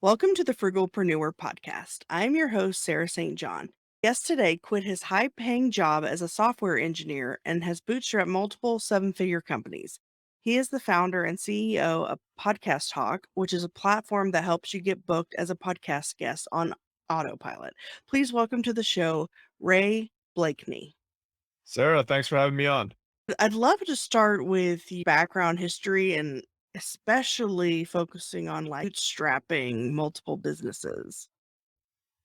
Welcome to the Frugalpreneur podcast. I'm your host, Sarah St. John. Guest today quit his high paying job as a software engineer and has bootstrapped multiple seven-figure companies. He is the founder and CEO of Podcast Hawk, which is a platform that helps you get booked as a podcast guest on autopilot. Please welcome to the show, Ray Blakney. Sarah, thanks for having me on. I'd love to start with the background history and especially focusing on bootstrapping multiple businesses.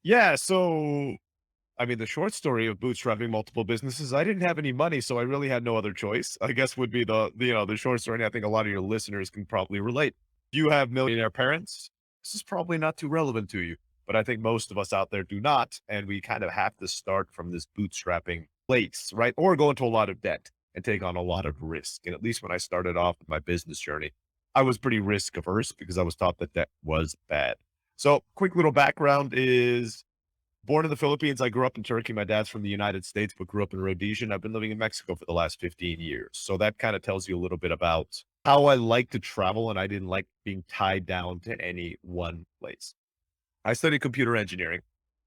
The short story of bootstrapping multiple businesses, I didn't have any money, so I really had no other choice, I guess would be the short story. And I think a lot of your listeners can probably relate. You have millionaire parents. This is probably not too relevant to you, but I think most of us out there do not. And we kind of have to start from this bootstrapping place, right? Or go into a lot of debt and take on a lot of risk. And at least when I started off my business journey, I was pretty risk averse because I was taught that debt was bad. So quick little background is born in the Philippines. I grew up in Turkey. My dad's from the United States, but grew up in Rhodesia. And I've been living in Mexico for the last 15 years. So that kind of tells you a little bit about how I like to travel. And I didn't like being tied down to any one place. I studied computer engineering,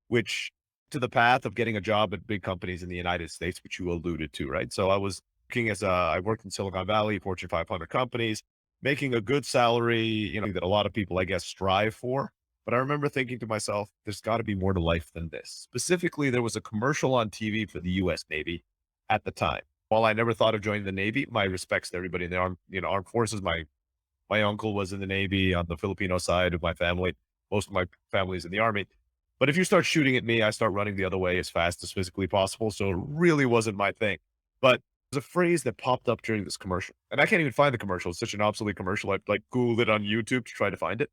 which to the path of getting a job at big companies in the United States, which you alluded to, right? So I worked in Silicon Valley, Fortune 500 companies, making a good salary, that a lot of people, I guess, strive for. But I remember thinking to myself, there's got to be more to life than this. Specifically, there was a commercial on TV for the US Navy at the time. While I never thought of joining the Navy, my respects to everybody in the armed forces. My uncle was in the Navy on the Filipino side of my family. Most of my family's in the Army. But if you start shooting at me, I start running the other way as fast as physically possible. So it really wasn't my thing. But there's a phrase that popped up during this commercial, and I can't even find the commercial. It's such an obsolete commercial. I Googled it on YouTube to try to find it.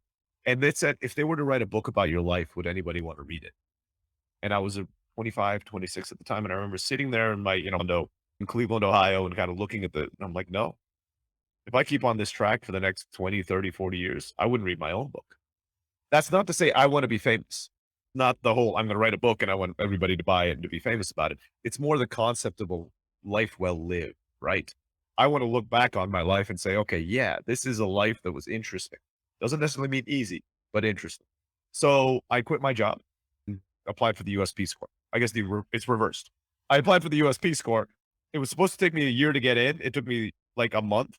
And it said, if they were to write a book about your life, would anybody want to read it? And I was 25, 26 at the time. And I remember sitting there in my, condo in Cleveland, Ohio, and kind of looking at I'm like, no, if I keep on this track for the next 20, 30, 40 years, I wouldn't read my own book. That's not to say I want to be famous. Not the whole, I'm going to write a book and I want everybody to buy it and to be famous about it. It's more the concept of a life well lived, right? I want to look back on my life and say, okay, yeah, this is a life that was interesting. Doesn't necessarily mean easy, but interesting. So I quit my job and applied for the US Peace Corps. I guess it's reversed. I applied for the US Peace Corps. It was supposed to take me a year to get in. It took me like a month.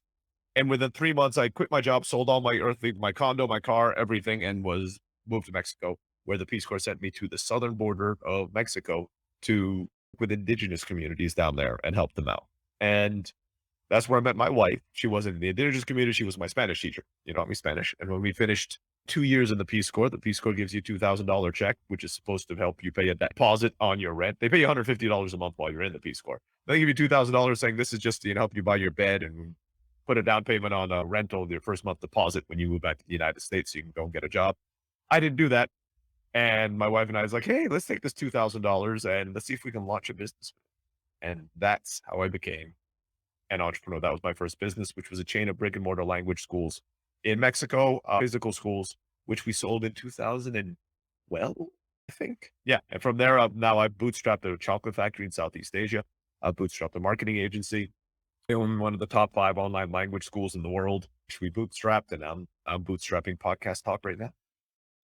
And within 3 months, I quit my job, sold all my condo, my car, everything, and was moved to Mexico, where the Peace Corps sent me to the southern border of Mexico to with indigenous communities down there and help them out. And that's where I met my wife. She wasn't in the indigenous community. She was my Spanish teacher. You taught me Spanish. And when we finished 2 years in the Peace Corps gives you a $2,000 check, which is supposed to help you pay a deposit on your rent. They pay you $150 a month while you're in the Peace Corps. They give you $2,000 saying this is just to help you buy your bed and put a down payment on a rental, your first month deposit when you move back to the United States so you can go and get a job. I didn't do that. And my wife and I was like, hey, let's take this $2,000 and let's see if we can launch a business. And that's how I became an entrepreneur. That was my first business, which was a chain of brick and mortar language schools in Mexico, physical schools, which we sold in 2012, I think. Yeah. And from there, now I've bootstrapped a chocolate factory in Southeast Asia. I've bootstrapped a marketing agency. I own one of the top 5 online language schools in the world, which we bootstrapped, and I'm bootstrapping Podcast Hawk right now.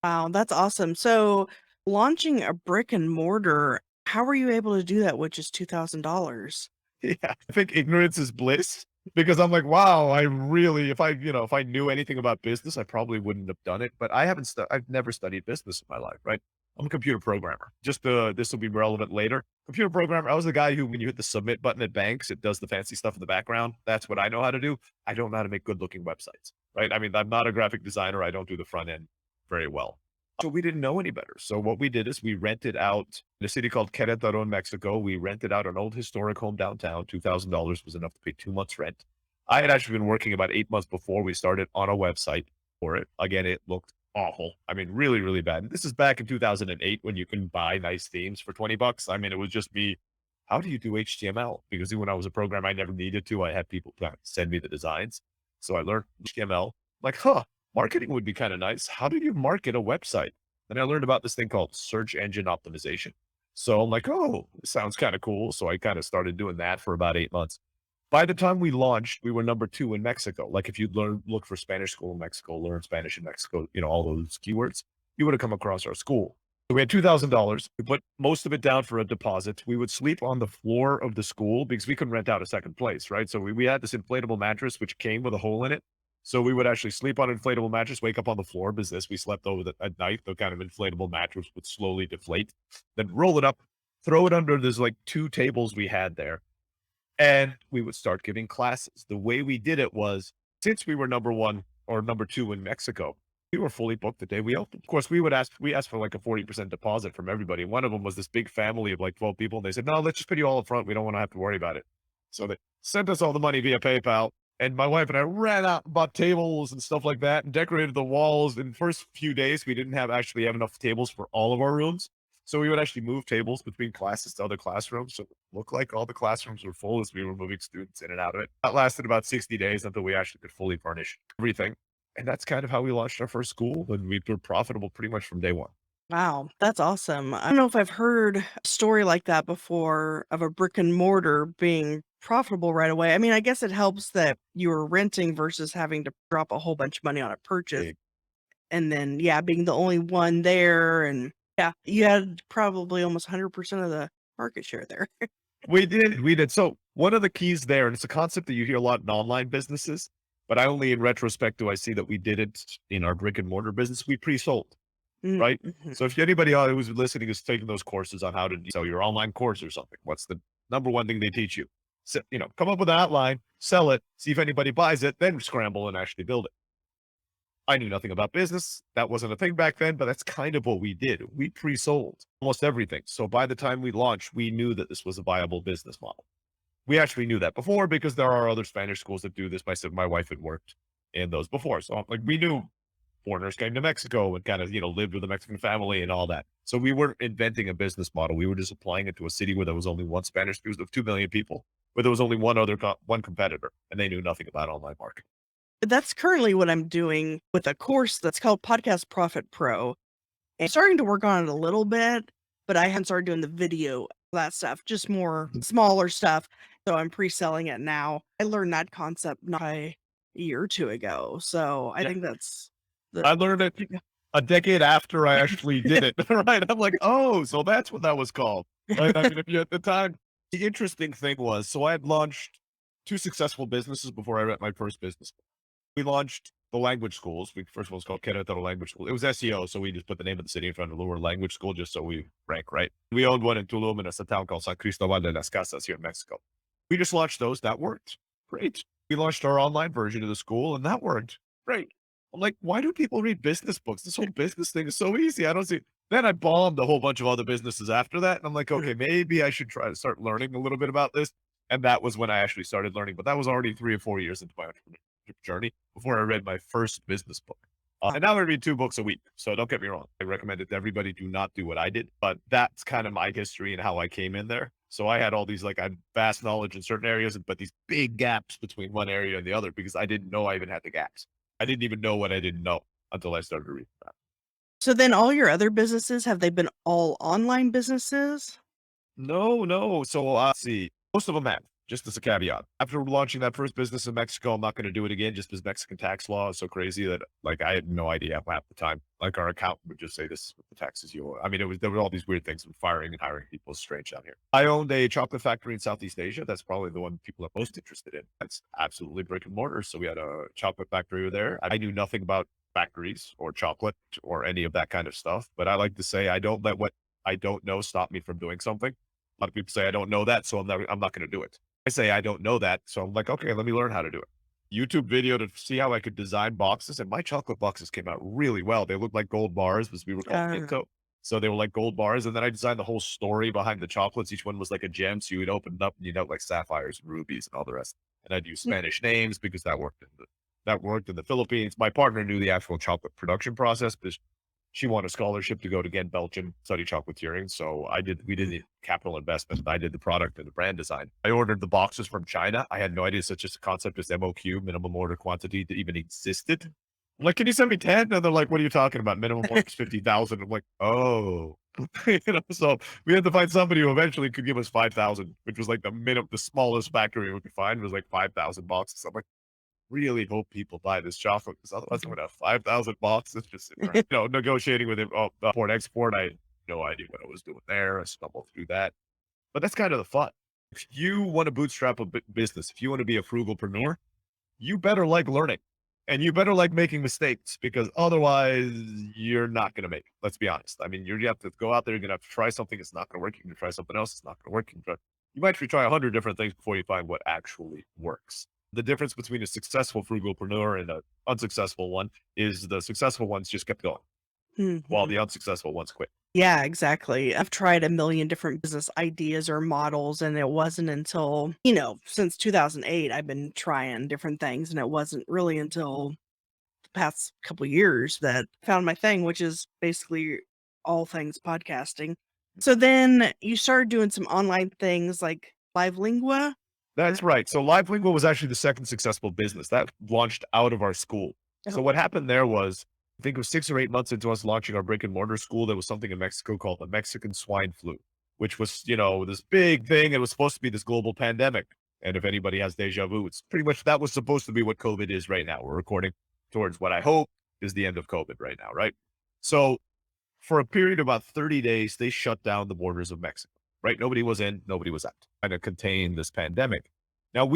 Wow, that's awesome. So launching a brick and mortar, how were you able to do that with just $2,000? Yeah, I think ignorance is bliss because I'm like, wow, if I knew anything about business, I probably wouldn't have done it. But I've never studied business in my life, right? I'm a computer programmer. This will be relevant later. Computer programmer. I was the guy who, when you hit the submit button at banks, it does the fancy stuff in the background. That's what I know how to do. I don't know how to make good looking websites, right? I mean, I'm not a graphic designer. I don't do the front end very well. So we didn't know any better. So what we did is we rented out in a city called Querétaro in Mexico. We rented out an old historic home downtown. $2,000 was enough to pay 2 months rent. I had actually been working about 8 months before we started on a website for it. Again, it looked awful. I mean, really, really bad. This is back in 2008 when you can buy nice themes for $20. I mean, it was just me. How do you do HTML? Because when I was a programmer, I never needed to. I had people send me the designs. So I learned HTML. Like, marketing would be kind of nice. How do you market a website? Then I learned about this thing called search engine optimization. So I'm like, oh, this sounds kind of cool. So I kind of started doing that for about 8 months. By the time we launched, we were number 2 in Mexico. Like if you look for Spanish school in Mexico, learn Spanish in Mexico, all those keywords. you would have come across our school. So we had $2,000. We put most of it down for a deposit. We would sleep on the floor of the school because we couldn't rent out a second place, right? So we had this inflatable mattress, which came with a hole in it. So we would actually sleep on an inflatable mattress, wake up on the floor because this, we slept over at night. The kind of inflatable mattress would slowly deflate, then roll it up, throw it under. There's like 2 tables we had there. And we would start giving classes. The way we did it was, since we were number one or number two in Mexico, we were fully booked the day we opened. Of course, we asked for like a 40% deposit from everybody. One of them was this big family of like 12 people. And they said, no, let's just pay you all up front. We don't want to have to worry about it. So they sent us all the money via PayPal. And my wife and I ran out and bought tables and stuff like that and decorated the walls. In the first few days, we didn't actually have enough tables for all of our rooms. So we would actually move tables between classes to other classrooms. So it looked like all the classrooms were full as we were moving students in and out of it. That lasted about 60 days until we actually could fully furnish everything. And that's kind of how we launched our first school. And we were profitable pretty much from day one. Wow, that's awesome. I don't know if I've heard a story like that before of a brick and mortar being profitable right away. I mean, I guess it helps that you were renting versus having to drop a whole bunch of money on a purchase. Big. And then, yeah, being the only one there. And yeah, you had probably almost 100% of the market share there. We did. So one of the keys there, and it's a concept that you hear a lot in online businesses, but I only in retrospect do I see that we did it in our brick and mortar business. We pre-sold. Mm, Right? mhm. So if anybody who's listening is taking those courses on how to sell your online course or something, what's the number one thing they teach you? So, come up with an outline, sell it, see if anybody buys it, then scramble and actually build it. I knew nothing about business. That wasn't a thing back then, but that's kind of what we did. We pre-sold almost everything. So by the time we launched, we knew that this was a viable business model. We actually knew that before because there are other Spanish schools that do this. My wife had worked in those before. So like we knew foreigners came to Mexico and kind of, lived with a Mexican family and all that. So we weren't inventing a business model. We were just applying it to a city where there was only one Spanish speaker of 2 million people, where there was only one competitor, and they knew nothing about online marketing. That's currently what I'm doing with a course that's called Podcast Profit Pro. And starting to work on it a little bit, but I haven't started doing the video, that stuff, just more smaller stuff. So I'm pre-selling it now. I learned that concept not a year or two ago. So I Yeah. think that's the I learned it a decade after I actually did it. Right. I'm like, oh, so that's what that was called. Right. I mean, if you at the time, the interesting thing was, so I had launched 2 successful businesses before I read my first business. We launched the language schools. First one was called Querétaro Language School. It was SEO, so we just put the name of the city in front of the lower language school just so we rank right. We owned one in Tulum in a town called San Cristobal de las Casas here in Mexico. We just launched those. That worked. Great. We launched our online version of the school and that worked. Great. I'm like, why do people read business books? This whole business thing is so easy. I don't see. Then I bombed a whole bunch of other businesses after that. And I'm like, okay, maybe I should try to start learning a little bit about this. And that was when I actually started learning. But that was already 3 or 4 years into my entrepreneurship journey before I read my first business book. And now I read 2 books a week. So don't get me wrong. I recommend it to everybody. Do not do what I did. But that's kind of my history and how I came in there. So I had all these, I had vast knowledge in certain areas, but these big gaps between one area and the other because I didn't know I even had the gaps. I didn't even know what I didn't know until I started reading that. So then all your other businesses, have they been all online businesses? No. So let's see. Most of them have, just as a caveat. After launching that first business in Mexico, I'm not going to do it again just because Mexican tax law is so crazy that I had no idea half the time. Like our accountant would just say, this is what the taxes you owe. I mean, there were all these weird things with firing and hiring people. It's strange down here. I owned a chocolate factory in Southeast Asia. That's probably the one people are most interested in. That's absolutely brick and mortar. So we had a chocolate factory over there. I knew nothing about factories or chocolate or any of that kind of stuff. But I like to say, I don't let what I don't know stop me from doing something. A lot of people say I don't know that, so I'm not going to do it. I say I don't know that, so I'm like, okay, let me learn how to do it. YouTube video to see how I could design boxes, and my chocolate boxes came out really well. They looked like gold bars, because we were called Uh, Minto. So they were like gold bars, and then I designed the whole story behind the chocolates. Each one was like a gem, so you would open it up and you'd have like sapphires and rubies and all the rest. And I'd use mm, Spanish names because that worked in the Philippines. My partner knew the actual chocolate production process because she won a scholarship to go to Ghent, Belgium, study chocolatiering. So we did the capital investment. I did the product and the brand design. I ordered the boxes from China. I had no idea such a concept as MOQ, minimum order quantity, that even existed. I'm like, can you send me 10? And they're like, what are you talking about? Minimum order is 50,000. I'm like, oh, so we had to find somebody who eventually could give us 5,000, which was like the smallest factory we could find was like 5,000 boxes. I'm like, really hope people buy this chocolate because otherwise I'm going to have 5,000 boxes just sitting around. Negotiating with import export. I had no idea what I was doing there. I stumbled through that. But that's kind of the fun. If you want to bootstrap a business, if you want to be a frugalpreneur, you better like learning and you better like making mistakes because otherwise you're not going to make it. Let's be honest. I mean, you have to go out there, you're going to have to try something. It's not going to work. You can try something else. It's not going to work. You might try 100 different things before you find what actually works. The difference between a successful frugalpreneur and an unsuccessful one is the successful ones just kept going while Mhm. the unsuccessful ones quit. Yeah, exactly. I've tried a million different business ideas or models, and it wasn't until, since 2008, I've been trying different things. And it wasn't really until the past couple years that I found my thing, which is basically all things podcasting. So then you started doing some online things like Livelingua. That's right. So Livelingua was actually the second successful business that launched out of our school. So Oh, what happened there was, I think it was 6 or 8 months into us launching our brick and mortar school, there was something in Mexico called the Mexican swine flu, which was, this big thing. It was supposed to be this global pandemic. And if anybody has deja vu, it's pretty much that was supposed to be what COVID is right now. We're recording towards what I hope is the end of COVID right now, right? So for a period of about 30 days, they shut down the borders of Mexico, right? Nobody was in, nobody was out, trying to contain this pandemic. Now,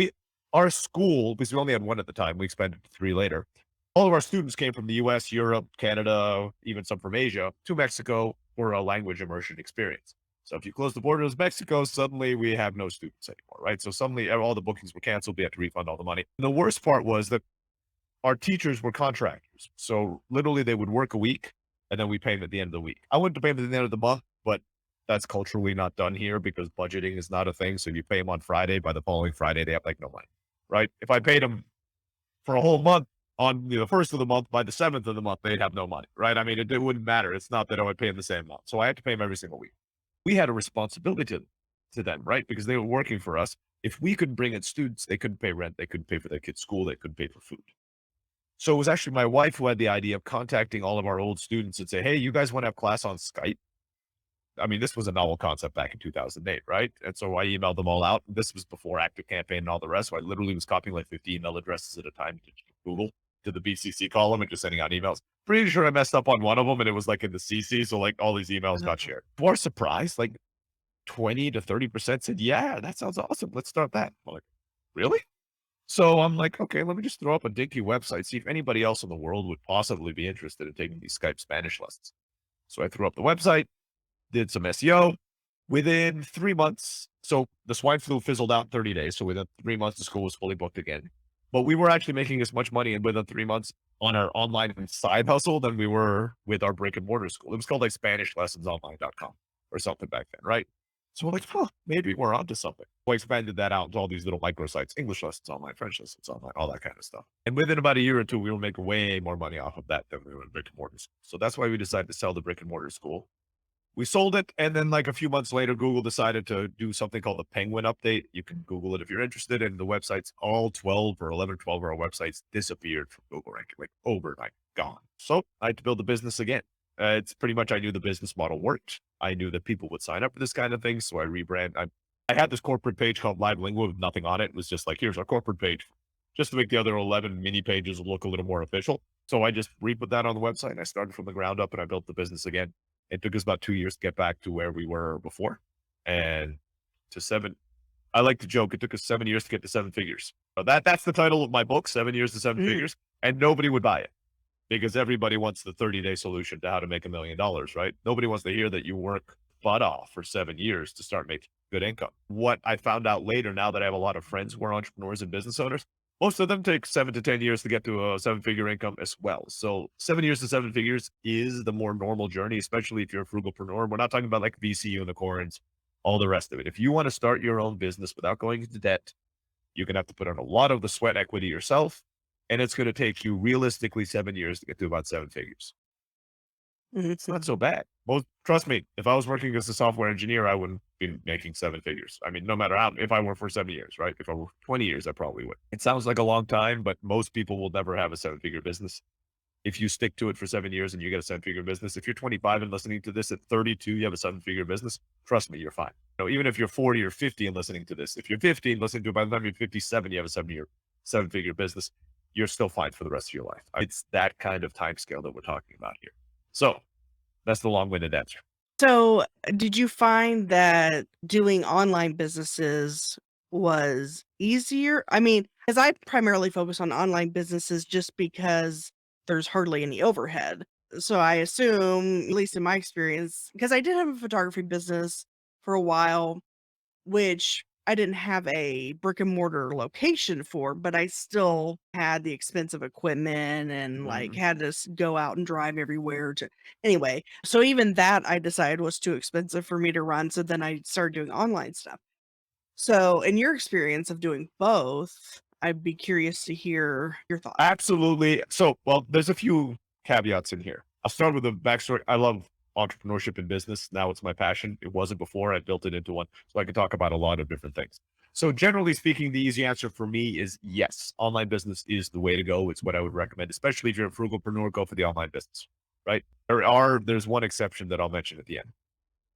our school, because we only had one at the time, we expanded to three later. All of our students came from the US, Europe, Canada, even some from Asia to Mexico for a language immersion experience. So if you close the borders of Mexico, suddenly we have no students anymore, right? So suddenly all the bookings were canceled. We had to refund all the money. And the worst part was that our teachers were contractors. So literally they would work a week and then we pay them at the end of the week. I wouldn't pay them at the end of the month, but that's culturally not done here because budgeting is not a thing. So if you pay them on Friday, by the following Friday, they have like no money, right? If I paid them for a whole month on the first of the month, by the seventh of the month, they'd have no money, right? I mean, it wouldn't matter. It's not that I would pay them the same amount. So I had to pay them every single week. We had a responsibility to them, right? Because they were working for us. If we couldn't bring in students, they couldn't pay rent. They couldn't pay for their kids' school. They couldn't pay for food. So it was actually my wife who had the idea of contacting all of our old students and say, hey, you guys want to have class on Skype? I mean, this was a novel concept back in 2008, right? And so I emailed them all out. This was before Active Campaign and all the rest. So I literally was copying like 50 email addresses at a time to Google to the BCC column and just sending out emails. Pretty sure I messed up on one of them and it was like in the CC. So like all these emails got oh. shared. To our surprise, like 20 to 30% said, yeah, that sounds awesome. Let's start that. I'm like, really? So I'm like, okay, let me just throw up a dinky website, see if anybody else in the world would possibly be interested in taking these Skype Spanish lessons. So I threw up the website, did some SEO. Within 3 months, so the swine flu fizzled out in 30 days. So within 3 months, the school was fully booked again. But we were actually making as much money within 3 months on our online side hustle than we were with our brick and mortar school. It was called like SpanishLessonsOnline.com or something back then, right? So we're like, maybe we're onto something. We expanded that out into all these little microsites, English lessons online, French lessons online, all that kind of stuff. And within about a year or two, we were making way more money off of that than we were in brick and mortar. So that's why we decided to sell the brick and mortar school. We sold it, and then like a few months later, Google decided to do something called the Penguin update. You can Google it if you're interested. And the websites, all 12 or 11, 12 of our websites disappeared from Google ranking, like overnight, gone. So I had to build the business again. It's pretty much, I knew the business model worked. I knew that people would sign up for this kind of thing. So I rebrand. I had this corporate page called Livelingua with nothing on it. It was just like, here's our corporate page, just to make the other 11 mini pages look a little more official. So I just re-put that on the website and I started from the ground up and I built the business again. It took us about 2 years to get back to where we were before. And to seven, I like to joke, it took us 7 years to get to seven figures. But that's the title of my book, 7 years to seven Mhm. figures. And nobody would buy it because everybody wants the 30-day solution to how to make $1 million, right? Nobody wants to hear that you work butt off for 7 years to start making good income. What I found out later, now that I have a lot of friends who are entrepreneurs and business owners, most of them take 7 to 10 years to get to a seven-figure income as well. So 7 years to seven figures is the more normal journey, especially if you're a frugalpreneur. We're not talking about like VC unicorns, all the rest of it. If you want to start your own business without going into debt, you're going to have to put on a lot of the sweat equity yourself. And it's going to take you realistically 7 years to get to about seven figures. It's not so bad. Well, trust me, if I was working as a software engineer, I wouldn't be making seven figures. I mean, no matter how, if I worked for 7 years, right? If I worked 20 years, I probably would. It sounds like a long time, but most people will never have a seven-figure business. If you stick to it for 7 years and you get a seven-figure business, if you're 25 and listening to this at 32, you have a seven-figure business, trust me, you're fine. Even if you're 40 or 50 and listening to this, if you're 50 and listening to it, by the time you're 57, you have a seven-figure business. you're still fine for the rest of your life. It's that kind of time scale that we're talking about here. So that's the long-winded answer. So, did you find that doing online businesses was easier? I mean, as I primarily focus on online businesses just because there's hardly any overhead. So I assume, at least in my experience, because I did have a photography business for a while, which I didn't have a brick and mortar location for, but I still had the expensive equipment and like Mhm. had to go out and drive everywhere to anyway. So even that I decided was too expensive for me to run. So then I started doing online stuff. So in your experience of doing both, I'd be curious to hear your thoughts. Absolutely. So, well, there's a few caveats in here. I'll start with the backstory. I love entrepreneurship and business. Now it's my passion. It wasn't before. I built it into one. So I can talk about a lot of different things. So generally speaking, the easy answer for me is yes, online business is the way to go. It's what I would recommend, especially if you're a frugalpreneur, go for the online business, right? There's one exception that I'll mention at the end.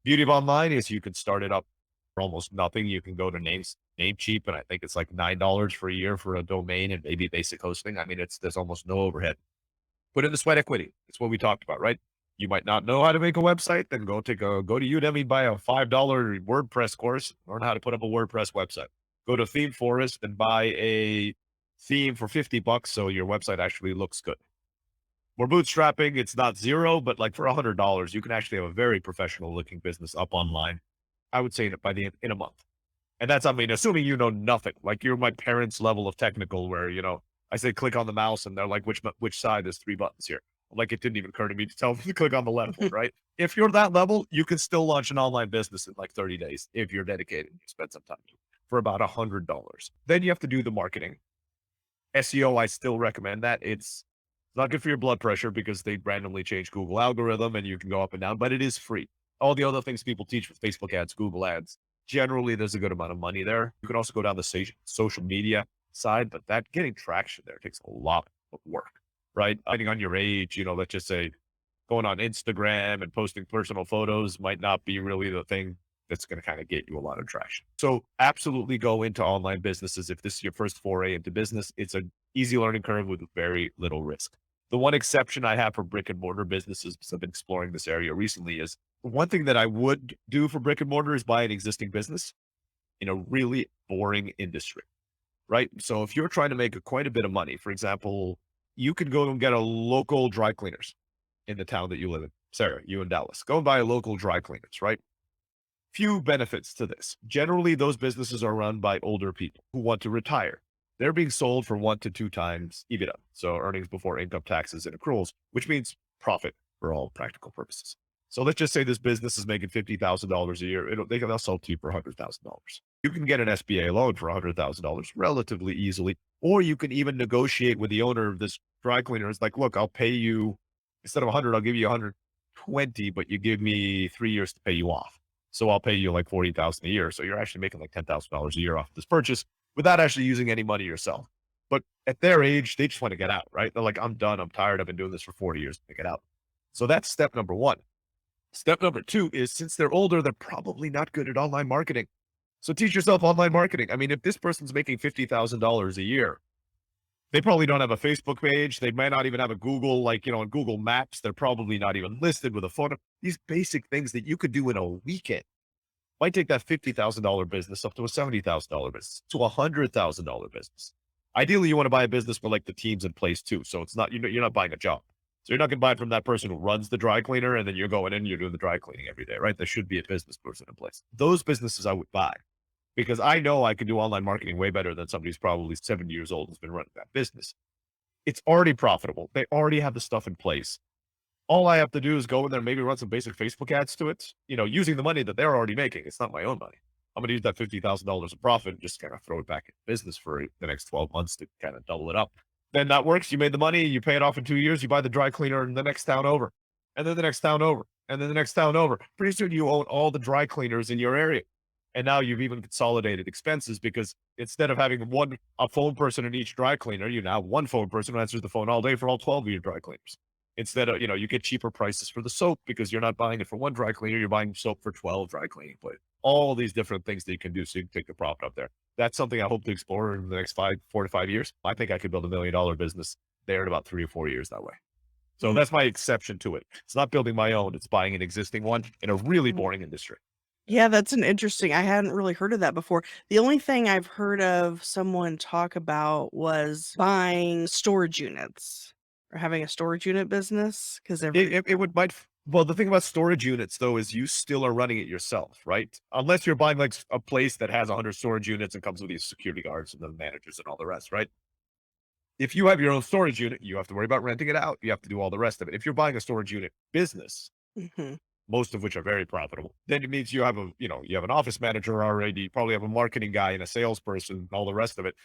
Beauty of online is you can start it up for almost nothing. You can go to Namecheap, and I think it's like $9 for a year for a domain and maybe basic hosting. I mean, there's almost no overhead. Put in the sweat equity. It's what we talked about, right? You might not know how to make a website, then go to Udemy, buy a $5 WordPress course, learn how to put up a WordPress website. Go to Theme Forest and buy a theme for $50 so your website actually looks good. We're bootstrapping. It's not zero, but like for $100, you can actually have a very professional looking business up online. I would say that in a month. And that's, I mean, assuming you know nothing, like you're my parents' level of technical where, I say click on the mouse and they're like, which side? There's 3 buttons here. Like it didn't even occur to me to tell them to click on the left one, right? If you're that level, you can still launch an online business in like 30 days if you're dedicated and you spend some time for about $100. Then you have to do the marketing. SEO, I still recommend that. It's not good for your blood pressure because they randomly change Google algorithm and you can go up and down, but it is free. All the other things people teach with Facebook ads, Google ads, generally there's a good amount of money there. You can also go down the social media side, but that getting traction there takes a lot of work, right? Depending on your age, let's just say going on Instagram and posting personal photos might not be really the thing that's going to kind of get you a lot of traction. So absolutely go into online businesses. If this is your first foray into business, it's an easy learning curve with very little risk. The one exception I have for brick and mortar businesses, because I've been exploring this area recently, is one thing that I would do for brick and mortar is buy an existing business in a really boring industry, right? So if you're trying to make quite a bit of money, for example, you could go and get a local dry cleaners in the town that you live in. Sarah, you in Dallas, go and buy a local dry cleaners, right? Few benefits to this. Generally, those businesses are run by older people who want to retire. They're being sold for 1 to 2 times EBITDA, so earnings before income taxes and accruals, which means profit for all practical purposes. So let's just say this business is making $50,000 a year. They'll sell to you for $100,000. You can get an SBA loan for $100,000 relatively easily, or you can even negotiate with the owner of this dry cleaner. It's like, look, I'll pay you instead of 100, I'll give you 120, but you give me 3 years to pay you off. So I'll pay you like 40,000 a year. So you're actually making like $10,000 a year off of this purchase without actually using any money yourself. But at their age, they just want to get out, right? They're like, I'm done. I'm tired. I've been doing this for 40 years to get out. So that's step number one. Step number two is since they're older, they're probably not good at online marketing. So teach yourself online marketing. I mean, if this person's making $50,000 a year, they probably don't have a Facebook page. They might not even have a Google, on Google Maps. They're probably not even listed with a photo. These basic things that you could do in a weekend might take that $50,000 business up to a $70,000 business, to a $100,000 business. Ideally, you want to buy a business where like the team's in place too. So it's not, you're not buying a job. So you're not going to buy it from that person who runs the dry cleaner and then you're going in and you're doing the dry cleaning every day, right? There should be a business person in place. Those businesses I would buy because I know I can do online marketing way better than somebody who's probably 70 years old and has been running that business. It's already profitable. They already have the stuff in place. All I have to do is go in there and maybe run some basic Facebook ads to it, using the money that they're already making. It's not my own money. I'm going to use that $50,000 of profit and just kind of throw it back in business for the next 12 months to kind of double it up. Then that works. You made the money, you pay it off in 2 years, you buy the dry cleaner in the next town over, and then the next town over, and then the next town over. Pretty soon you own all the dry cleaners in your area. And now you've even consolidated expenses because instead of having a phone person in each dry cleaner, you now have one phone person who answers the phone all day for all 12 of your dry cleaners. Instead of, you get cheaper prices for the soap because you're not buying it for one dry cleaner, you're buying soap for 12 dry cleaning places. All these different things that you can do so you can take the profit up there. That's something I hope to explore in the next 4 to 5 years. I think I could build $1 million business there in about 3 or 4 years that way. So Mm, that's my exception to it. It's not building my own, it's buying an existing one in a really mm. boring industry. Yeah, that's an interesting I hadn't really heard of that before. The only thing I've heard of someone talk about was buying storage units or having a storage unit business because It would might well, the thing about storage units though is you still are running it yourself, right? Unless you're buying like a place that has 100 storage units and comes with these security guards and the managers and all the rest, right? If you have your own storage unit, you have to worry about renting it out. You have to do all the rest of it. If you're buying a storage unit business, Mhm, most of which are very profitable, then it means you have you have an office manager already, you probably have a marketing guy and a salesperson, and all the rest of it.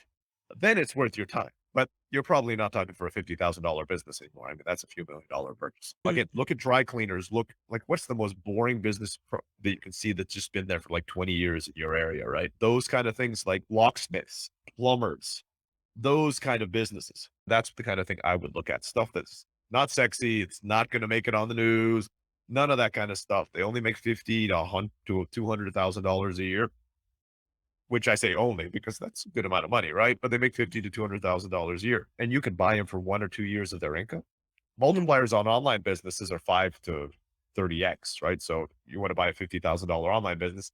Then it's worth your time. But you're probably not talking for a $50,000 business anymore. I mean, that's a few $1 million purchase. mm, Again, look at dry cleaners. Look like what's the most boring business that you can see that's just been there for like 20 years in your area, right? Those kind of things like locksmiths, plumbers, those kind of businesses. That's the kind of thing I would look at. Stuff that's not sexy. It's not going to make it on the news. None of that kind of stuff. They only make 50 to 100 to $200,000 a year, which I say only because that's a good amount of money, right? But they make 50 to $200,000 a year, and you can buy them for 1 or 2 years of their income. mm, Multipliers on online businesses are 5 to 30x, right? So you want to buy a $50,000 online business,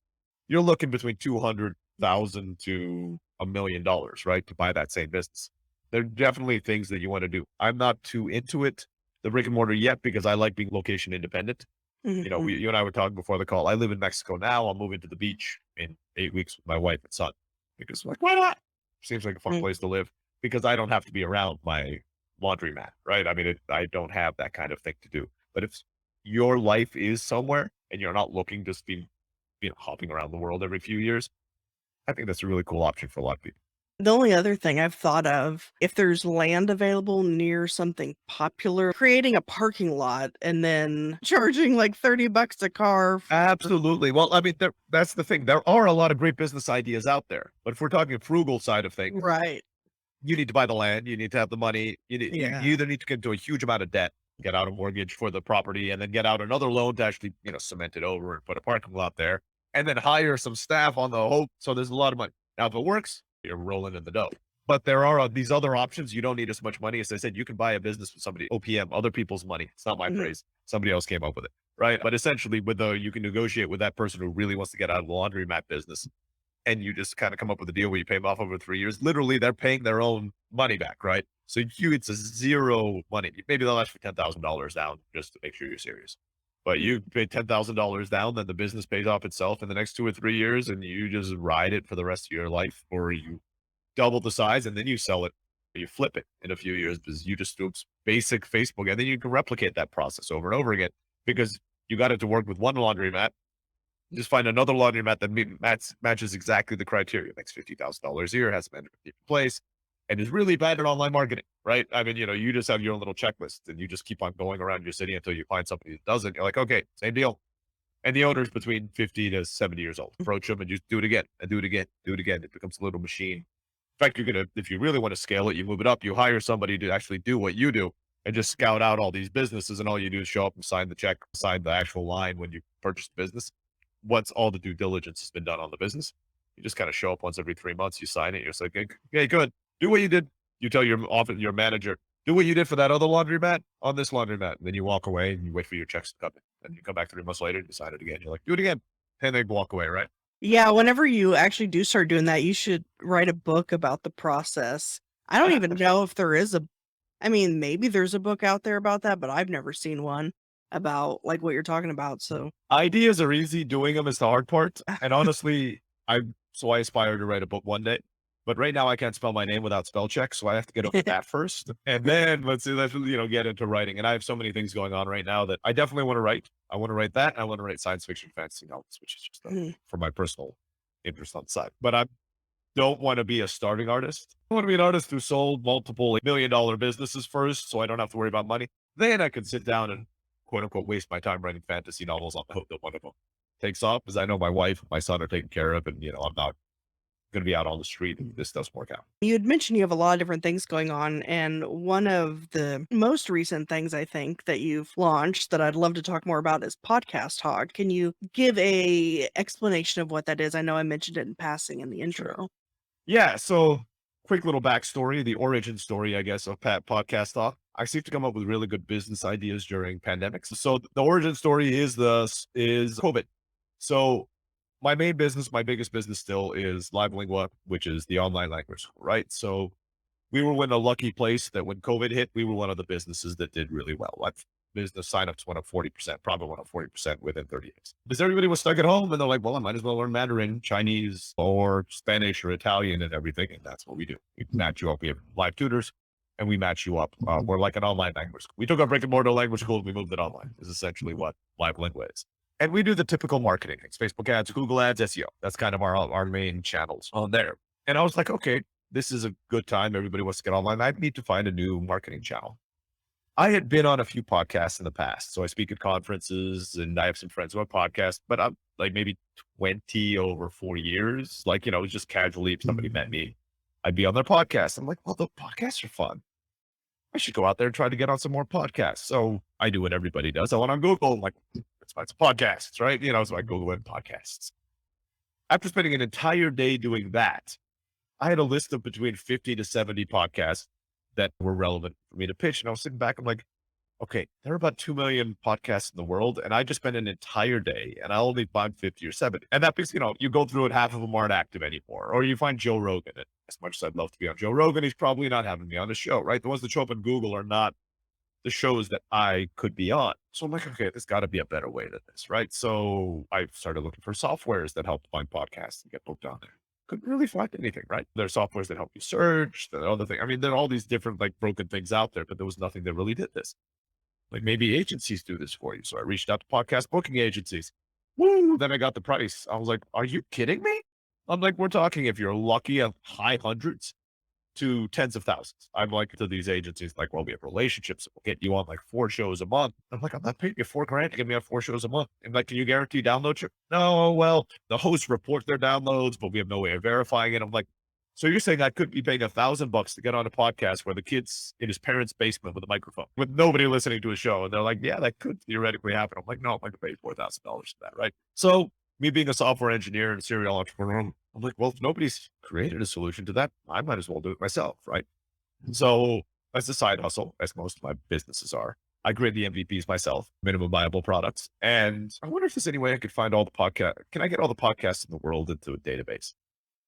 you're looking between 200,000 to $1 million, right? To buy that same business. There are definitely things that you want to do. I'm not too into it, the brick and mortar yet, because I like being location independent. mhm, You and I were talking before the call. I live in Mexico now. I'm moving to the beach in 8 weeks with my wife and son because, like, why not? Seems like a fun mm. place to live because I don't have to be around my laundromat, right? I mean, I don't have that kind of thing to do. But if your life is somewhere and you're not looking to be, hopping around the world every few years, I think that's a really cool option for a lot of people. The only other thing I've thought of, if there's land available near something popular, creating a parking lot and then charging like $30 a car for Absolutely. Well, I mean, that's the thing. There are a lot of great business ideas out there, but if we're talking frugal side of things, right. you need to buy the land, you need to have the money, you Yeah. either need to get into a huge amount of debt, get out a mortgage for the property, and then get out another loan to actually, cement it over and put a parking lot there, and then hire some staff on the hope. So there's a lot of money. Now, if it works, you're rolling in the dough. But there are these other options. You don't need as much money. As I said, you can buy a business with somebody, OPM, other people's money. It's not my Mhm, phrase. Somebody else came up with it. Right. But essentially, you can negotiate with that person who really wants to get out of the laundromat business and you just kind of come up with a deal where you pay them off over 3 years. Literally, they're paying their own money back, right? So it's a zero money. Maybe they'll ask for $10,000 down just to make sure you're serious. But mm, you pay $10,000 down, then the business pays off itself in the next 2 or 3 years, and you just ride it for the rest of your life, or you double the size and then you sell it, or you flip it in a few years because you just do basic Facebook, and then you can replicate that process over and over again because you got it to work with one laundromat. Just find another laundromat that matches exactly the criteria, makes $50,000 a year, has a manager in place, and is really bad at online marketing, right? I mean, you just have your own little checklist and you just keep on going around your city until you find somebody that does it. You're like, okay, same deal. And the owner's between 50 to 70 years old. mm, Approach them and just do it again and do it again, do it again. It becomes a little machine. In fact, if you really want to scale it, you move it up, you hire somebody to actually do what you do and just scout out all these businesses. And all you do is show up and sign the check, sign the actual line when you purchase the business. Once all the due diligence has been done on the business, you just kind of show up once every 3 months, you sign it. You're just like, okay, good. Do what you did. You tell your manager, do what you did for that other laundromat on this laundromat. And then you walk away and you wait for your checks to come in. And you come back 3 months later and you sign it again. You're like, do it again. And they walk away, right? yeah, whenever you actually do start doing that, you should write a book about the process. I don't even know if there is I mean, maybe there's a book out there about that, but I've never seen one about, like, what you're talking about, so Ideas are easy. Doing them is the hard part. And honestly, I aspire to write a book one day. But right now I can't spell my name without spell check. So I have to get over that first. And then let's get into writing. And I have so many things going on right now that I definitely want to write. I want to write that. I want to write science fiction fantasy novels, which is just Mhm, for my personal interest on the side. But I don't want to be a starving artist. I want to be an artist who sold multiple $1 million businesses first, so I don't have to worry about money. Then I can sit down and quote unquote waste my time writing fantasy novels on the hope that one of them takes off because I know my wife, and my son are taken care of, and I'm not going to be out on the street if this doesn't work out. you had mentioned you have a lot of different things going on, and one of the most recent things I think that you've launched that I'd love to talk more about is Podcast Hawk. Can you give a explanation of what that is? I know I mentioned it in passing in the Sure. intro. Yeah. So quick little backstory, the origin story, I guess, of Podcast Hawk. I seem to come up with really good business ideas during pandemics. So the origin story is COVID. So my main business, my biggest business still is Livelingua, which is the online language school, right? So we were in a lucky place that when COVID hit, we were one of the businesses that did really well. Like business signups went up 40%, probably went up 40% within 30 days. Because everybody was stuck at home and they're like, well, I might as well learn Mandarin, Chinese, or Spanish or Italian and everything. And that's what we do. We match you up. We have live tutors and we match you up. We're like an online language school. We took our brick and mortar language school and we moved it online, is essentially what Livelingua is. And we do the typical marketing things, Facebook ads, Google ads, SEO. That's kind of our main channels on there. And I was like, okay, this is a good time. Everybody wants to get online. I need to find a new marketing channel. I had been on a few podcasts in the past. So I speak at conferences and I have some friends who have podcasts, but I'm like maybe 20 over 4 years. Like, it was just casually, if somebody met me, I'd be on their podcast. I'm like, well, the podcasts are fun. I should go out there and try to get on some more podcasts. So I do what everybody does. I went on Google. I'm like, let's find some podcasts, right? So I Google in podcasts. After spending an entire day doing that, I had a list of between 50 to 70 podcasts that were relevant for me to pitch. And I was sitting back, I'm like, okay, there are about 2 million podcasts in the world. And I just spent an entire day and I only find 50 or 70. And that because, you go through it, half of them aren't active anymore. Or you find Joe Rogan. And as much as I'd love to be on Joe Rogan, he's probably not having me on the show, right? The ones that show up in Google are not the shows that I could be on. So I'm like, okay, there's got to be a better way than this, right? So I started looking for softwares that help find podcasts and get booked on there. Couldn't really find anything, right? There's softwares that help you search, the other thing. I mean, there are all these different like broken things out there, but there was nothing that really did this. Like maybe agencies do this for you. So I reached out to podcast booking agencies. Woo! Then I got the price. I was like, are you kidding me? I'm like, we're talking if you're lucky of high hundreds to tens of thousands. I'm like to these agencies, like, well, we have relationships. We'll get you on like 4 shows a month. I'm like, I'm not paying you $4,000 to get me on 4 shows a month. And like, can you guarantee downloads? No, well, the hosts report their downloads, but we have no way of verifying it. I'm like, so you're saying I could be paying $1,000 to get on a podcast where the kid's in his parents' basement with a microphone with nobody listening to a show. And they're like, yeah, that could theoretically happen. I'm like, no, I'm going to pay $4,000 for that. Right. So me being a software engineer and a serial entrepreneur, I'm like, well, if nobody's created a solution to that, I might as well do it myself, right? So as a side hustle, as most of my businesses are, I create the MVPs myself, minimum viable products. And I wonder if there's any way I could find all the podcast. Can I get all the podcasts in the world into a database?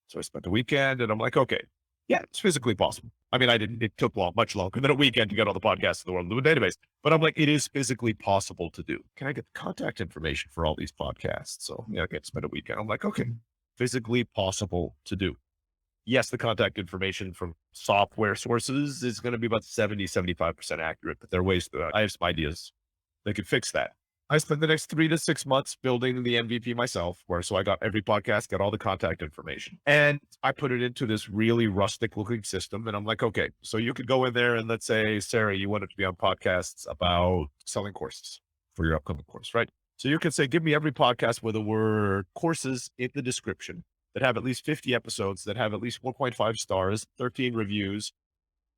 So I spent a weekend and I'm like, okay, yeah, it's physically possible. I mean, it took much longer than a weekend to get all the podcasts in the world into a database, but I'm like, it is physically possible to do. Can I get the contact information for all these podcasts? So yeah, I get to spend a weekend. I'm like, okay, physically possible to do. Yes, the contact information from software sources is going to be about 70, 75% accurate, but there are ways I have some ideas that could fix that. I spent the next 3 to 6 months building the MVP myself, so I got every podcast, got all the contact information, and I put it into this really rustic looking system. And I'm like, okay, so you could go in there and let's say, Sarah, you wanted to be on podcasts about selling courses for your upcoming course, right? So you could say, give me every podcast with the word courses in the description that have at least 50 episodes, that have at least 1.5 stars, 13 reviews,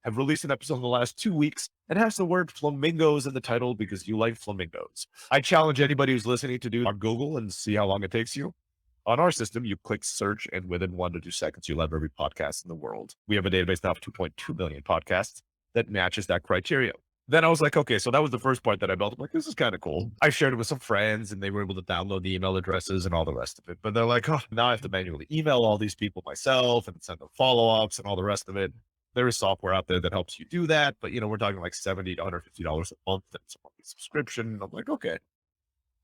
have released an episode in the last 2 weeks, and has the word flamingos in the title because you like flamingos. I challenge anybody who's listening to do on Google and see how long it takes you. On our system, you click search, and within 1 to 2 seconds, you'll have every podcast in the world. We have a database now of 2.2 million podcasts that matches that criteria. Then I was like, okay, so that was the first part that I built. I'm like, this is kind of cool. I shared it with some friends and they were able to download the email addresses and all the rest of it. But they're like, oh, now I have to manually email all these people myself and send them follow-ups and all the rest of it. There is software out there that helps you do that. But, we're talking like $70 to $150 a month and it's a monthly subscription. I'm like, okay.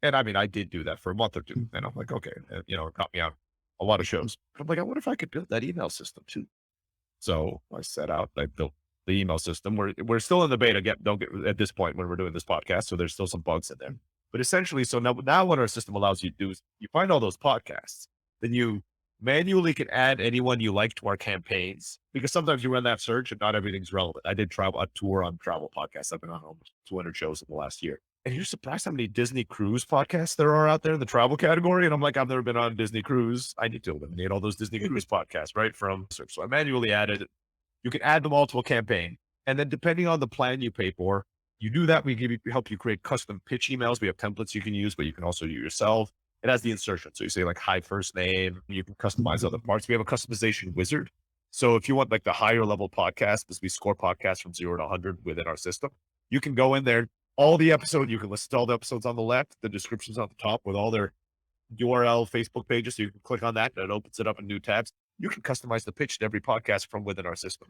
And I mean, I did do that for a month or two. And I'm like, okay, it got me on a lot of shows. I'm like, I wonder if I could build that email system too. So I set out, I built the email system. We're still in the beta don't get at this point when we're doing this podcast. So there's still some bugs in there, but essentially, so now what our system allows you to do is you find all those podcasts, then you manually can add anyone you like to our campaigns, because sometimes you run that search and not everything's relevant. I did a tour on travel podcasts. I've been on almost 200 shows in the last year. And you're surprised how many Disney cruise podcasts there are out there in the travel category. And I'm like, I've never been on Disney cruise. I need to eliminate all those Disney cruise podcasts, right? From search. So I manually added. You can add them all to a campaign. And then depending on the plan you pay for, you do that. We help you create custom pitch emails. We have templates you can use, but you can also do yourself. It has the insertion. So you say like, hi, first name. You can customize other parts. We have a customization wizard So if you want like the higher level podcast, because we score podcasts from 0 to 100 within our system, you can go in there, all the episodes, you can list all the episodes on the left, the descriptions on the top with all their URL, Facebook pages. So you can click on that and it opens it up in new tabs. You can customize the pitch to every podcast from within our system.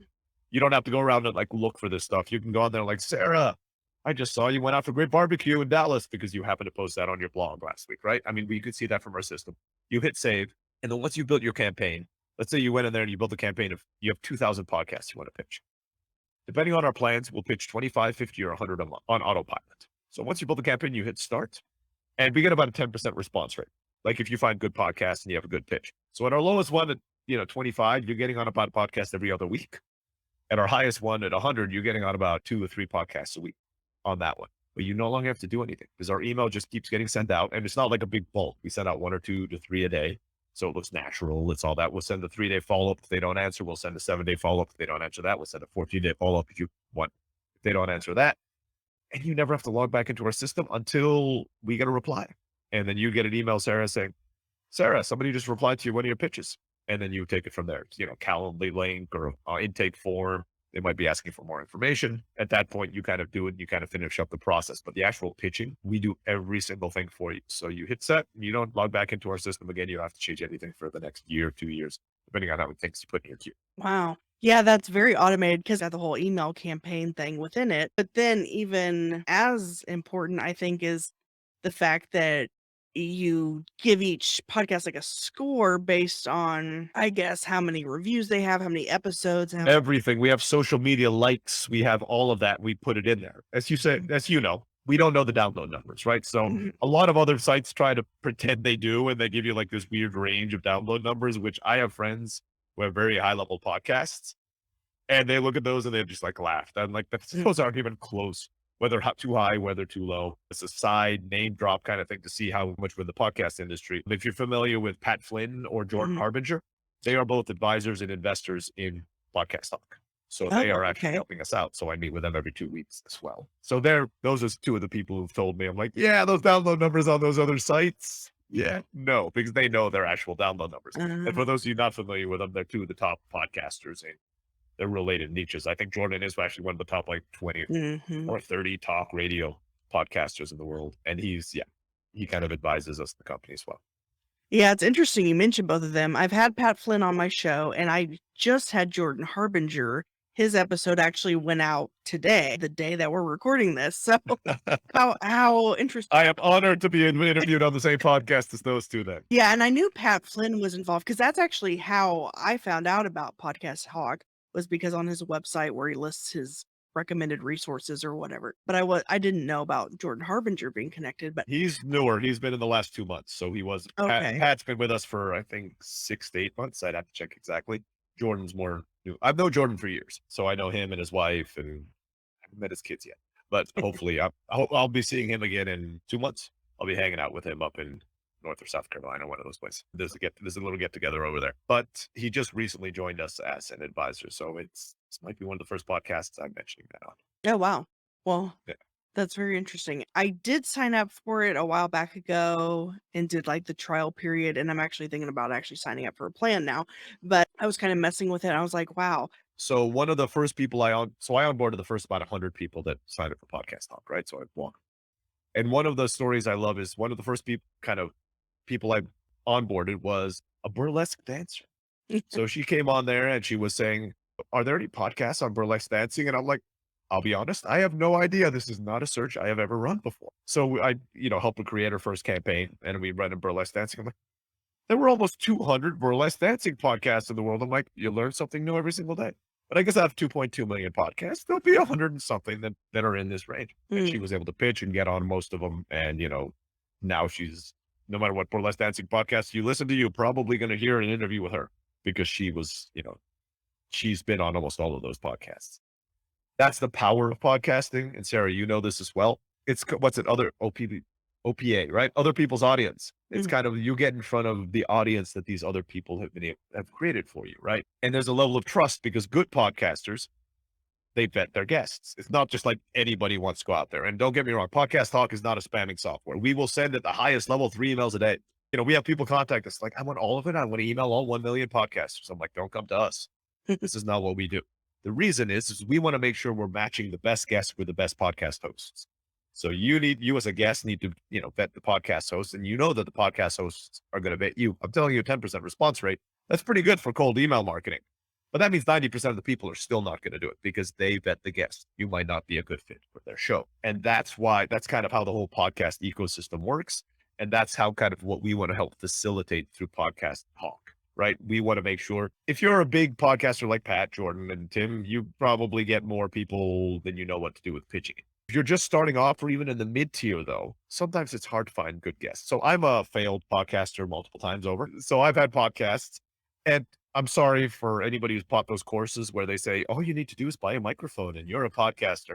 You don't have to go around and like look for this stuff. You can go on there like, Sarah, I just saw you went out for great barbecue in Dallas because you happened to post that on your blog last week, right? I mean, we could see that from our system. You hit save. And then once you built your campaign, let's say you went in there and you built a campaign of, you have 2,000 podcasts you want to pitch. Depending on our plans, we'll pitch 25, 50, or 100 a month on autopilot. So once you build the campaign, you hit start and we get about a 10% response rate. Like if you find good podcasts and you have a good pitch. So at our lowest one at 25, you're getting on about a podcast every other week. At our highest one at 100, you're getting on about 2 or 3 podcasts a week on that one. But you no longer have to do anything because our email just keeps getting sent out. And it's not like a big bulk. We send out 1 or 2 to 3 a day. So it looks natural. It's all that. We'll send a 3-day follow-up. If they don't answer, we'll send a 7-day follow-up. If they don't answer that, we'll send a 14-day follow-up if you want. If they don't answer that. And you never have to log back into our system until we get a reply. And then you get an email, Sarah, saying, Sarah, somebody just replied to you one of your pitches. And then you take it from there. Calendly link or intake form. They might be asking for more information. At that point, you kind of do it. You kind of finish up the process. But the actual pitching, we do every single thing for you. So you hit set, you don't log back into our system again. You don't have to change anything for the next year, 2 years, depending on how many things you put in your queue. Wow. Yeah, that's very automated because got the whole email campaign thing within it. But then even as important, I think, is the fact that you give each podcast like a score based on, I guess, how many reviews they have, how many episodes. Everything. We have social media likes. We have all of that. We put it in there. As you said, as you know, we don't know the download numbers, right? So Mhm. a lot of other sites try to pretend they do, and they give you like this weird range of download numbers, which I have friends who have very high level podcasts. And they look at those and they just like laughed. I'm like, those aren't even close, whether too high, whether too low. It's a side name drop kind of thing to see how much we're in the podcast industry. If you're familiar with Pat Flynn or Jordan Mhm. Harbinger, they are both advisors and investors in Podcast Hawk. So Oh, they are actually okay. helping us out. So I meet with them every 2 weeks as well. So those are 2 of the people who've told me, I'm like, yeah, those download numbers on those other sites. Yeah, no, because they know their actual download numbers. And for those of you not familiar with them, they're 2 of the top podcasters in their related niches. I think Jordan is actually one of the top like 20 Mhm. or 30 talk radio podcasters in the world. And he kind of advises us, the company as well. Yeah, it's interesting you mentioned both of them. I've had Pat Flynn on my show, and I just had Jordan Harbinger. His episode actually went out today, the day that we're recording this. So how interesting. I am honored to be interviewed on the same podcast as those 2 then. Yeah, and I knew Pat Flynn was involved because that's actually how I found out about Podcast Hawk, was because on his website where he lists his recommended resources or whatever. But I didn't know about Jordan Harbinger being connected. But He's newer. He's been in the last 2 months. So he was, okay. Pat's been with us for, I think, 6 to 8 months. I'd have to check exactly. Jordan's more new. I've known Jordan for years. So I know him and his wife, and I haven't met his kids yet. But hopefully I'll be seeing him again in 2 months. I'll be hanging out with him up in North or South Carolina, one of those places. There's a little get together over there. But he just recently joined us as an advisor. So this might be one of the first podcasts I'm mentioning that on. Oh, wow. Well, Yeah. that's very interesting. I did sign up for it a while back ago and did like the trial period, and I'm actually thinking about actually signing up for a plan now. But I was kind of messing with it. I was like, wow. So one of the first people I onboarded the first about 100 people that signed up for Podcast Talk, right? So I walked. And one of the stories I love is one of the first people I onboarded was a burlesque dancer. So she came on there and she was saying, are there any podcasts on burlesque dancing? And I'm like, I'll be honest, I have no idea. This is not a search I have ever run before. So I, helped her create her first campaign and we ran a burlesque dancing. I'm like, there were almost 200 burlesque dancing podcasts in the world. I'm like, you learn something new every single day. But I guess I have 2.2 million podcasts. There'll be 100 and something that are in this range. And she Mm. was able to pitch and get on most of them. And, now she's, no matter what burlesque dancing podcast you listen to, you're probably going to hear an interview with her because she was, she's been on almost all of those podcasts. That's the power of podcasting. And Sarah, you know this as well. It's what's it? Other OPA, right? Other people's audience. It's Mhm. kind of, you get in front of the audience that these other people have created for you, right? And there's a level of trust because good podcasters, they vet their guests. It's not just like anybody wants to go out there. And don't get me wrong, Podcast Talk is not a spamming software. We will send at the highest level 3 emails a day. We have people contact us like, I want all of it. I want to email all 1 million podcasters. I'm like, don't come to us. This is not what we do. The reason is we want to make sure we're matching the best guests with the best podcast hosts. So you as a guest need to, vet the podcast host, and you know that the podcast hosts are going to vet you. I'm telling you, a 10% response rate. That's pretty good for cold email marketing. But that means 90% of the people are still not going to do it because they vet the guest. You might not be a good fit for their show. And that's kind of how the whole podcast ecosystem works. And that's how kind of what we want to help facilitate through Podcast Hawk, right? We want to make sure if you're a big podcaster like Pat, Jordan, and Tim, you probably get more people than you know what to do with pitching it. If you're just starting off or even in the mid tier, though, sometimes it's hard to find good guests. So I'm a failed podcaster multiple times over. So I've had podcasts, and I'm sorry for anybody who's bought those courses where they say, all you need to do is buy a microphone and you're a podcaster.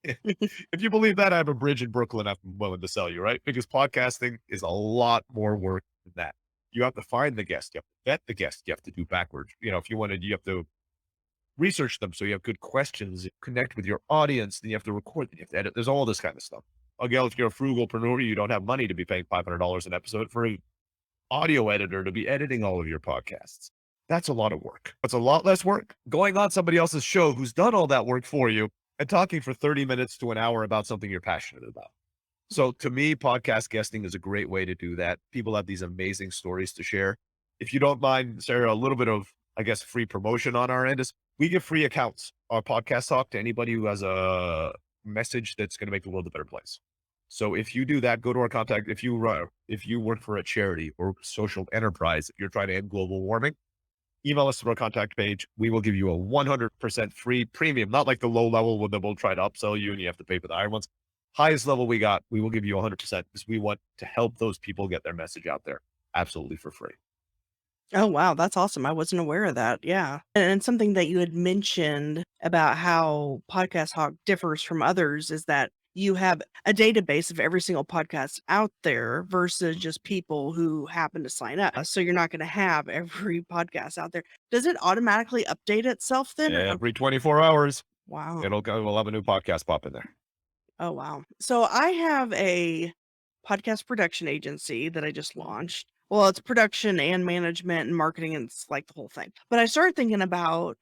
If you believe that, I have a bridge in Brooklyn I'm willing to sell you, right? Because podcasting is a lot more work than that. You have to find the guest. You have to vet the guest. You have to do backwards. If you wanted, you have to research them. So you have good questions, connect with your audience, then you have to record, then you have to edit. There's all this kind of stuff. Again, if you're a frugalpreneur, you don't have money to be paying $500 an episode for an audio editor to be editing all of your podcasts. That's a lot of work. It's a lot less work going on somebody else's show who's done all that work for you and talking for 30 minutes to an hour about something you're passionate about. So to me, podcast guesting is a great way to do that. People have these amazing stories to share. If you don't mind, Sarah, a little bit of, I guess, free promotion on our end is we give free accounts on Podcast Talk to anybody who has a message that's going to make the world a better place. So if you do that, go to our contact. If you work for a charity or social enterprise, if you're trying to end global warming, email us to our contact page. We will give you a 100% free premium, not like the low level one that we'll try to upsell you and you have to pay for the higher ones. Highest level we got, we will give you 100% because we want to help those people get their message out there absolutely for free. Oh, wow, that's awesome. I wasn't aware of that. Yeah. And something that you had mentioned about how Podcast Hawk differs from others is that you have a database of every single podcast out there versus just people who happen to sign up. So you're not going to have every podcast out there. Does it automatically update itself then? Every 24 hours, Wow. we'll have a new podcast pop in there. Oh, wow. So I have a podcast production agency that I just launched. Well, it's production and management and marketing, and it's like the whole thing. But I started thinking about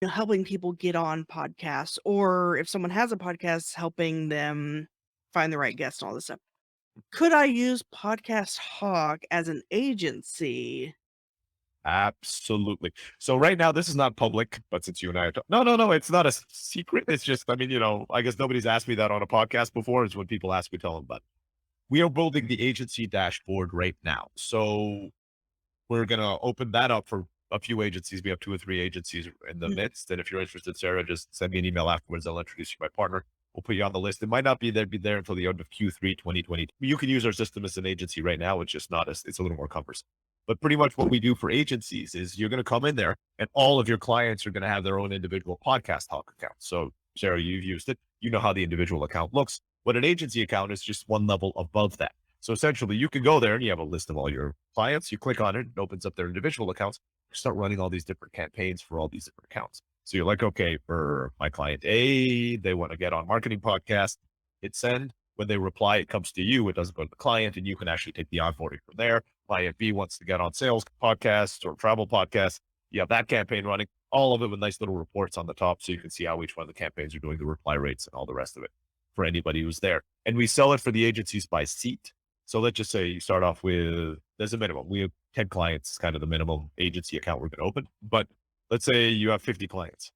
helping people get on podcasts, or if someone has a podcast, helping them find the right guest and all this stuff. Could I use Podcast Hawk as an agency? Absolutely. So right now, this is not public, but since you and I are no, it's not a secret. It's just, I mean, I guess nobody's asked me that on a podcast before. It's when people ask me, tell them, but we are building the agency dashboard right now. So we're going to open that up for a few agencies. We have 2 or 3 agencies in the Mhm. midst. And if you're interested, Sarah, just send me an email afterwards. I'll introduce you to my partner. We'll put you on the list. It might not be there until the end of Q3 2020. You can use our system as an agency right now. It's just not it's a little more cumbersome. But pretty much what we do for agencies is you're going to come in there and all of your clients are going to have their own individual Podcast Hawk account. So Sarah, you've used it. You know how the individual account looks. But an agency account is just one level above that. So essentially you can go there and you have a list of all your clients. You click on it, it opens up their individual accounts. You start running all these different campaigns for all these different accounts. So you're like, okay, for my client A, they want to get on marketing podcast, hit send. When they reply, it comes to you. It doesn't go to the client and you can actually take the onboarding from there. Client B wants to get on sales podcasts or travel podcasts. You have that campaign running, all of it with nice little reports on the top. So you can see how each one of the campaigns are doing, the reply rates and all the rest of it for anybody who's there. And we sell it for the agencies by seat. So let's just say you start off with, there's a minimum. We have 10 clients, kind of the minimum agency account we're going to open. But let's say you have 50 clients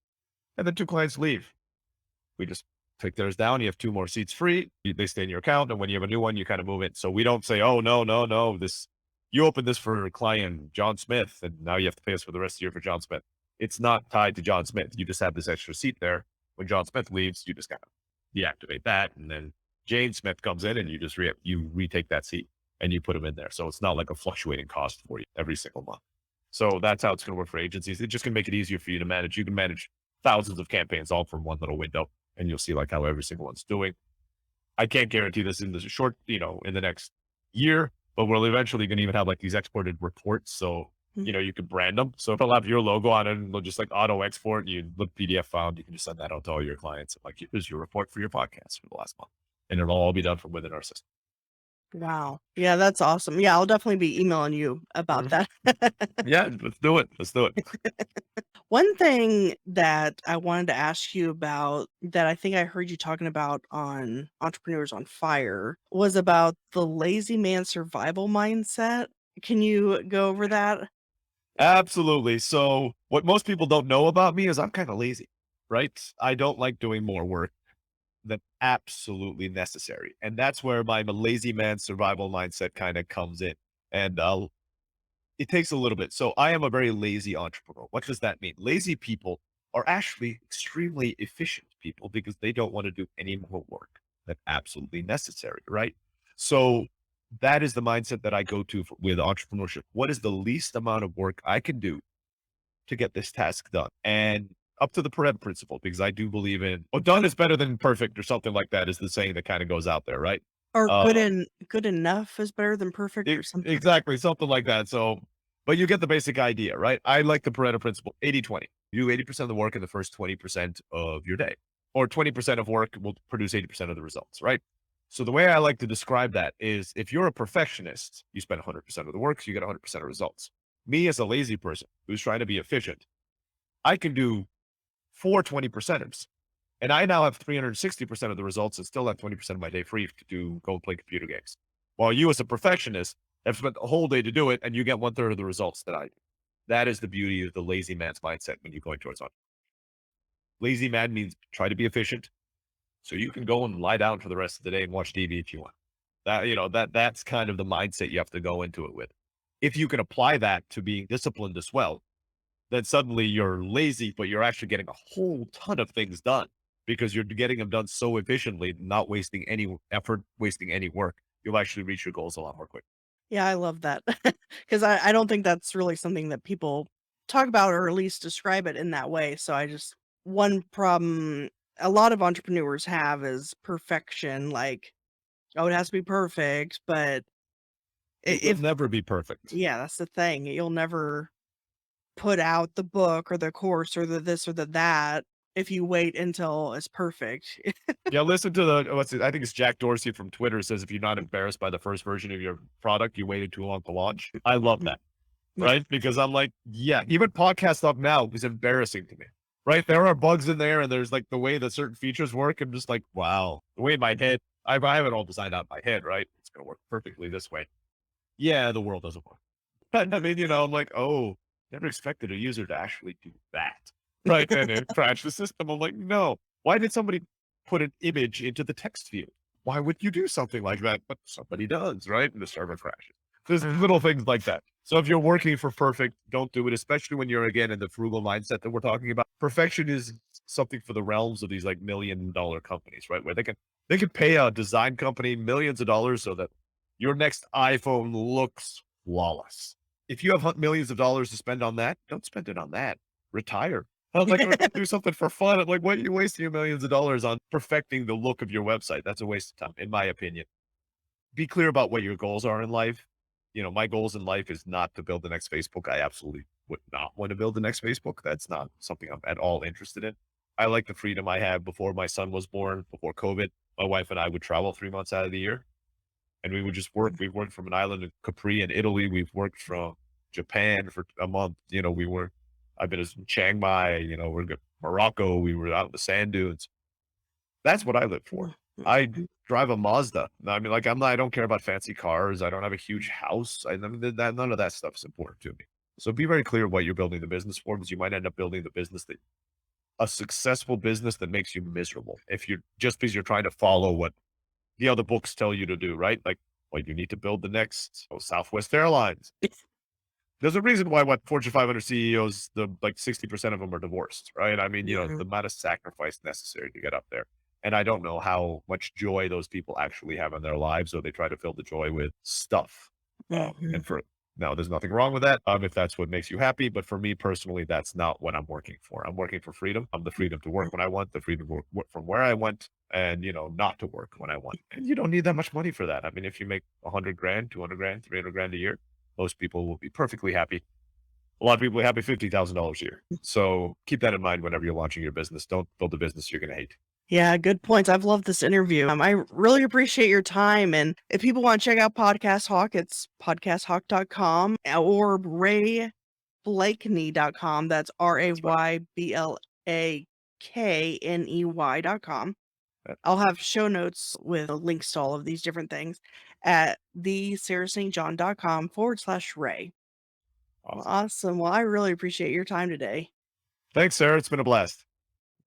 and then 2 clients leave. We just take theirs down. You have 2 more seats free. They stay in your account. And when you have a new one, you kind of move it. So we don't say, oh, no, you open this for client John Smith, and now you have to pay us for the rest of the year for John Smith. It's not tied to John Smith. You just have this extra seat there. When John Smith leaves, you just kind of deactivate that. And then Jane Smith comes in and you just retake that seat and you put them in there. So it's not like a fluctuating cost for you every single month. So that's how it's going to work for agencies. It's just going to make it easier for you to manage. You can manage thousands of campaigns all from one little window and you'll see like how every single one's doing. I can't guarantee this in the short, in the next year, but we're eventually going to even have like these exported reports. So, you can brand them. So if it'll have your logo on it and they'll just like auto export, you look PDF file, you can just send that out to all your clients. Like, here's your report for your podcast for the last month. And it'll all be done from within our system. Wow. Yeah, that's awesome. Yeah, I'll definitely be emailing you about Mhm. that. Yeah, let's do it. Let's do it. One thing that I wanted to ask you about that I think I heard you talking about on Entrepreneurs on Fire was about the lazy man survival mindset. Can you go over that? Absolutely. So, what most people don't know about me is I'm kind of lazy, right? I don't like doing more work than absolutely necessary. And that's where my lazy man survival mindset kind of comes in. And it takes a little bit. So, I am a very lazy entrepreneur. What does that mean? Lazy people are actually extremely efficient people because they don't want to do any more work than absolutely necessary, right? So, that is the mindset that I go to with entrepreneurship. What is the least amount of work I can do to get this task done? And up to the Pareto principle, because I do believe in, well, done is better than perfect or something like that is the saying that kind of goes out there, right? Or Um, good enough is better than perfect or something. exactly, something like that. So, but you get the basic idea, right? I like the Pareto principle, 80-20. You do 80% of the work in the first 20% of your day, or 20% of work will produce 80% of the results, right? So the way I like to describe that is if you're a perfectionist, you spend 100% of the work, so you get 100% of results. Me as a lazy person who's trying to be efficient, I can do four 20 percenters. And I now have 360% of the results and still have 20% of my day free to go and play computer games. While you as a perfectionist have spent the whole day to do it and you get one third of the results that I do. That is the beauty of the lazy man's mindset when you're going towards on. Lazy man means try to be efficient so you can go and lie down for the rest of the day and watch TV if you want. That's kind of the mindset you have to go into it with. If you can apply that to being disciplined as well, then suddenly you're lazy, but you're actually getting a whole ton of things done because you're getting them done so efficiently, not wasting any effort, wasting any work. You'll actually reach your goals a lot more quick. Yeah, I love that because I don't think that's really something that people talk about or at least describe it in that way. So I just one problem a lot of entrepreneurs have is perfection. Like, oh, it has to be perfect, but It will if never be perfect. yeah, that's the thing. You'll never put out the book or the course or the this or the that if you wait until it's perfect. Yeah, listen to the what's it? I think it's Jack Dorsey from Twitter says if you're not embarrassed by the first version of your product, you waited too long to launch. I love Mhm. that. Yeah. Right? Because I'm like, yeah, even podcast up now is embarrassing to me. Right? There are bugs in there and there's like the way that certain features work. I'm just like, wow, the way my head, I have it all designed out in my head, right? It's gonna work perfectly this way. Yeah, the world doesn't work. I mean, I'm like, oh, never expected a user to actually do that. Right. And it crashed the system. I'm like, no. Why did somebody put an image into the text field? Why would you do something like that? But somebody does, right? And the server crashes. There's little things like that. So if you're working for perfect, don't do it, especially when you're again in the frugal mindset that we're talking about. Perfection is something for the realms of these like $1 million companies, right? Where they can pay a design company millions of dollars so that your next iPhone looks flawless. If you have millions of dollars to spend on that, don't spend it on that. Retire. I was like, or go do something for fun. I'm like, what are you wasting your millions of dollars on perfecting the look of your website? That's a waste of time, in my opinion. Be clear about what your goals are in life. My goals in life is not to build the next Facebook. I absolutely would not want to build the next Facebook. That's not something I'm at all interested in. I like the freedom I had before my son was born, before COVID. My wife and I would travel 3 months out of the year and we would just work. We've worked from an island in Capri in Italy. We've worked from Japan for a month. I've been in Chiang Mai, we're in Morocco. We were out in the sand dunes. That's what I live for. I drive a Mazda. I mean, like, I don't care about fancy cars. I don't have a huge house. I mean, none of that stuff is important to me. So be very clear what you're building the business for, because you might end up building a successful business that makes you miserable. If you're just because you're trying to follow what the other books tell you to do, right? Like, well, you need to build the next Southwest Airlines. There's a reason why what Fortune 500 CEOs, the like 60% of them are divorced, right? I mean, Yeah. the amount of sacrifice necessary to get up there. And I don't know how much joy those people actually have in their lives, or they try to fill the joy with stuff. Mhm. And for now, there's nothing wrong with that. If that's what makes you happy. But for me personally, that's not what I'm working for. I'm working for freedom. I'm the freedom to work when I want, the freedom to work from where I want, and not to work when I want. And you don't need that much money for that. I mean, if you make 100 grand, 200 grand, 300 grand a year, most people will be perfectly happy. A lot of people are happy $50,000 a year. So keep that in mind whenever you're launching your business. Don't build a business you're going to hate. Yeah, good points. I've loved this interview. I really appreciate your time. And if people want to check out Podcast Hawk, it's podcasthawk.com or rayblakeney.com. That's That's right. RAYBLAKNEY.com. That I'll have show notes with links to all of these different things at thesarahstjohn.com/Ray. awesome. Awesome. Well, I really appreciate your time today. Thanks, Sarah. It's been a blast.